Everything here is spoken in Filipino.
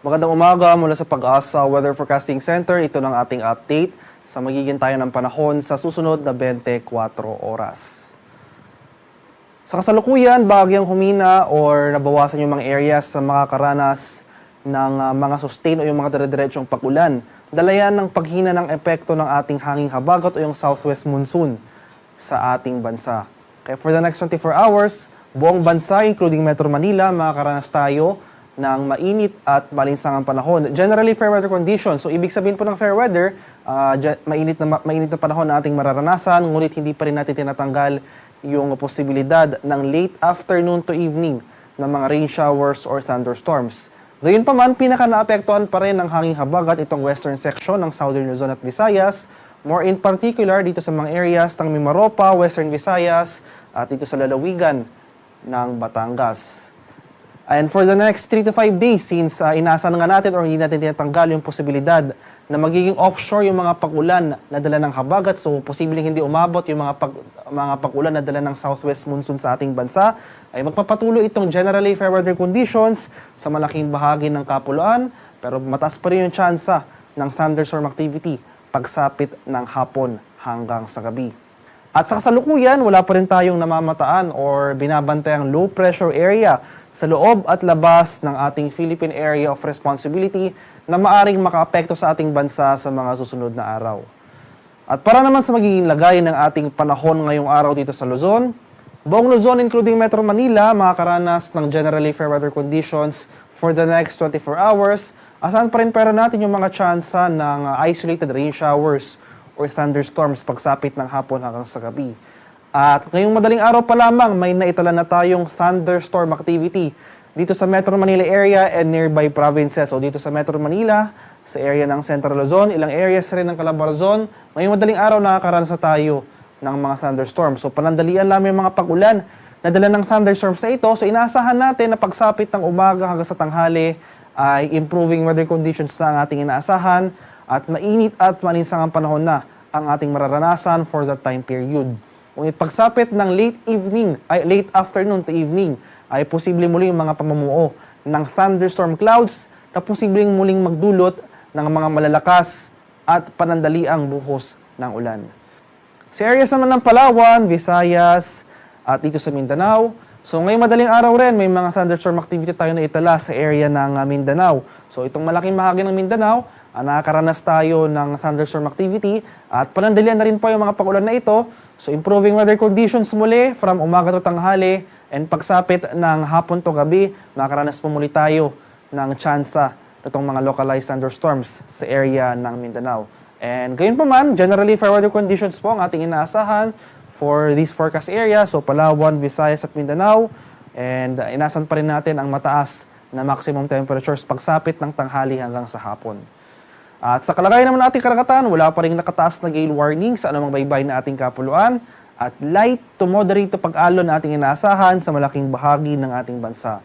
Magandang umaga mula sa Pag-asa Weather Forecasting Center. Ito ng ating update sa magiging tayo ng panahon sa susunod na 24 oras. Sa kasalukuyan, bahagyang humina or nabawasan yung mga areas na makakaranas ng mga sustain o yung mga dire-diretsong pagulan. Dala yan ng paghina ng epekto ng ating hanging habagat o yung southwest monsoon sa ating bansa. Kaya for the next 24 hours, buong bansa, including Metro Manila, makakaranas tayo ng mainit at malinsangang panahon. Generally, fair weather conditions. So, ibig sabihin po ng fair weather, mainit na panahon na ating mararanasan, ngunit hindi pa rin natin tinatanggal yung posibilidad ng late afternoon to evening ng mga rain showers or thunderstorms. Gayun pa man, pinaka-naapektuhan pa rin ng hanging habagat itong western section ng Southern Luzon at Visayas, more in particular dito sa mga areas ng Mimaropa, Western Visayas, at dito sa lalawigan ng Batangas. And for the next 3 to 5 days, since inaasahan nga natin or hindi natin tinatanggal yung posibilidad na magiging offshore yung mga pag-ulan na dala ng habagat, so posibleng hindi umabot yung mga pag-ulan na dala ng southwest monsoon sa ating bansa, ay magpapatuloy itong generally fair weather conditions sa malaking bahagi ng kapuluan, pero mataas pa rin yung tsansa ng thunderstorm activity pagsapit ng hapon hanggang sa gabi. At sa kasalukuyan, wala pa rin tayong namamataan or binabantayang low pressure area sa loob at labas ng ating Philippine Area of Responsibility na maaring makaapekto sa ating bansa sa mga susunod na araw. At para naman sa magiging lagay ng ating panahon ngayong araw dito sa Luzon, buong Luzon including Metro Manila makakaranas ng generally fair weather conditions for the next 24 hours. Asahan pa rin pero natin yung mga tsansa ng isolated rain showers or thunderstorms pagsapit ng hapon hanggang sa gabi. At ngayong madaling araw pa lamang, may naitala na tayong thunderstorm activity dito sa Metro Manila area and nearby provinces. O dito sa Metro Manila, sa area ng Central Luzon, ilang areas rin ng Calabarzon, ngayong madaling araw nakakaranas na tayo ng mga thunderstorms. So panandalian lang yung mga pag-ulan na dala ng thunderstorms na ito. So inaasahan natin na pagsapit ng umaga hanggang sa tanghali ay improving weather conditions na ang ating inaasahan at mainit at malinsangang panahon na ang ating mararanasan for that time period. Ngunit pagsapit ng late afternoon to evening, ay posibleng muling mga pamumuo ng thunderstorm clouds na posibleng muling magdulot ng mga malalakas at panandaliang buhos ng ulan. Sa areas naman ng Palawan, Visayas, at dito sa Mindanao, so ngayong madaling araw rin, may mga thunderstorm activity tayo na itala sa area ng Mindanao. So itong malaking bahagi ng Mindanao, nakakaranas tayo ng thunderstorm activity at panandalian na rin po yung mga pag-ulan na ito. So improving weather conditions muli from umaga to tanghali and pagsapit ng hapon to gabi, nakakaranas po muli tayo ng tsansa itong mga localized thunderstorms sa area ng Mindanao. And gayon pa man, generally fair weather conditions po ang ating inaasahan for this forecast area. So Palawan, Visayas at Mindanao. And inaasahan pa rin natin ang mataas na maximum temperatures pagsapit ng tanghali hanggang sa hapon. At sa kalagayan naman ng ating karagatan, wala pa rin nakataas na gale warning sa anumang baybay na ating kapuluan at light to moderate to pag-alon na ating inaasahan sa malaking bahagi ng ating bansa.